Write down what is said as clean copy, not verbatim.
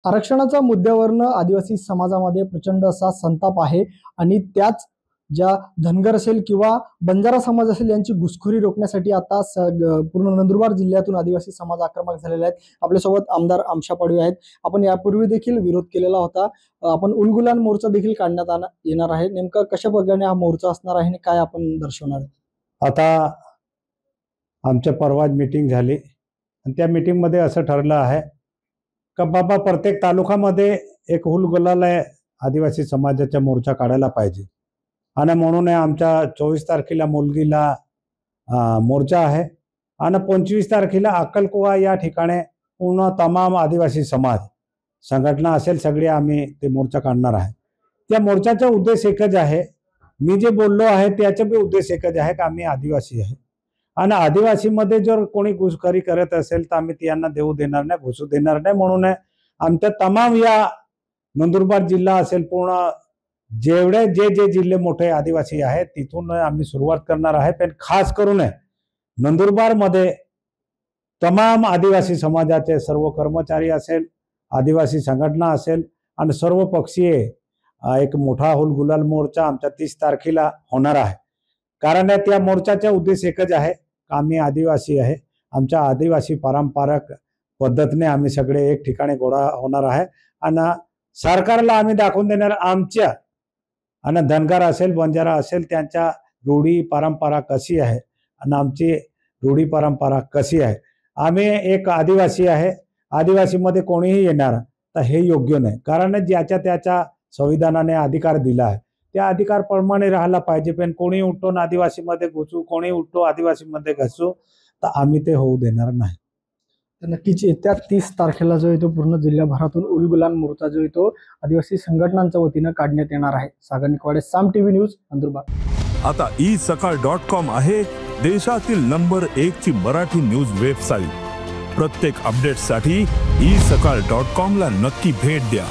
आरक्षणाच्या मुद्द्यावरनं आदिवासी समाजामध्ये प्रचंड असा संताप आहे आणि त्याच ज्या धनगर असेल किंवा बंजारा समाज असेल यांची घुसखोरी रोखण्यासाठी आता पूर्ण नंदुरबार जिल्ह्यातून आदिवासी समाज आक्रमक झालेले आहेत। आपल्यासोबत आमदार आमशा पाडवी आहेत। आपण यापूर्वी देखील विरोध केलेला होता। आपण उलगुलान मोर्चा देखील काढण्यात येणार आहे। नेमका कशा प्रकारे हा मोर्चा असणार आहे आणि काय आपण दर्शवणार आहे? आता आमच्या परवाच मीटिंग झाली आणि त्या मीटिंग मध्ये असं ठरलं आहे का बाबा प्रत्येक तालुक्यामध्ये एक हुलगुलाल आदिवासी समाजाचा मोर्चा काढायला पाहिजे आणि म्हणून आमच्या 24 तारखेला मुलगीला मोर्चा आहे आणि 25 तारखेला अक्कलकुवा या ठिकाणी पूर्ण तमाम आदिवासी समाज संघटना असेल सगळे आम्ही ते मोर्चा काढणार आहे। त्या मोर्चाचा उद्देश एकच आहे, मी जे बोललो आहे त्याचा भी उद्देश एकच आहे की आम्ही आदिवासी आहे आणि आदिवासी मध्ये जर कोणी घुसखोरी करत असेल तर आम्ही त्यांना देऊ देणार नाही, घुसू देणार नाही। म्हणून आमच्या तमाम या नंदुरबार जिल्हा असेल पूर्ण जेवढे जे जिल्हे मोठे आदिवासी आहेत तिथून आम्ही सुरुवात करणार आहे। पण खास करून नंदुरबार मध्ये तमाम आदिवासी समाजाचे सर्व कर्मचारी असेल, आदिवासी संघटना असेल आणि सर्व पक्षीय एक मोठा हुलगुलाल मोर्चा आमच्या 30 तारखेला होणार आहे। कारण त्या मोर्चाचा उद्देश एकच आहे, आम्ही आदिवासी आहे, आमच्या आदिवासी पारंपरिक पद्धतीने आम्ही सगळे एक ठिकाणी गोळा होणार आहे आणि सरकारला आम्ही दाखवून देणार आमच्या आणि धनगर असेल बंजारा असेल त्यांच्या रूढी परंपरा कशी आहे आणि आमची रूढी परंपरा कशी आहे। आम्ही एक आदिवासी आहे, आदिवासी मध्ये कोणीही येणार तर हे योग्य नाही। कारण ज्याच्या त्याच्या संविधानाने अधिकार दिला आहे त्या अधिकार प्रमाणे राहायला पाहिजे। पण कोणी उठून आदिवासी मध्ये घुसू, कोणी उठतो आदिवासी मध्ये घुसू तर आम्ही ते होऊ देणार नाही। तर नक्कीच येत्या 30 तारखेला जो आहे तो पूर्ण जिल्ह्याभरातून उलगुलान मोर्चा जो आहे तो आदिवासी संघटनांच्या वतीने काढण्यात येणार आहे। सागर निकवाडे, साम टीव्ही न्यूज, नंदुरबार। आता isakal.com आहे देशातील नंबर 1 ची मराठी न्यूज वेबसाईट। प्रत्येक अपडेटसाठी isakal.com ला नक्की भेट द्या।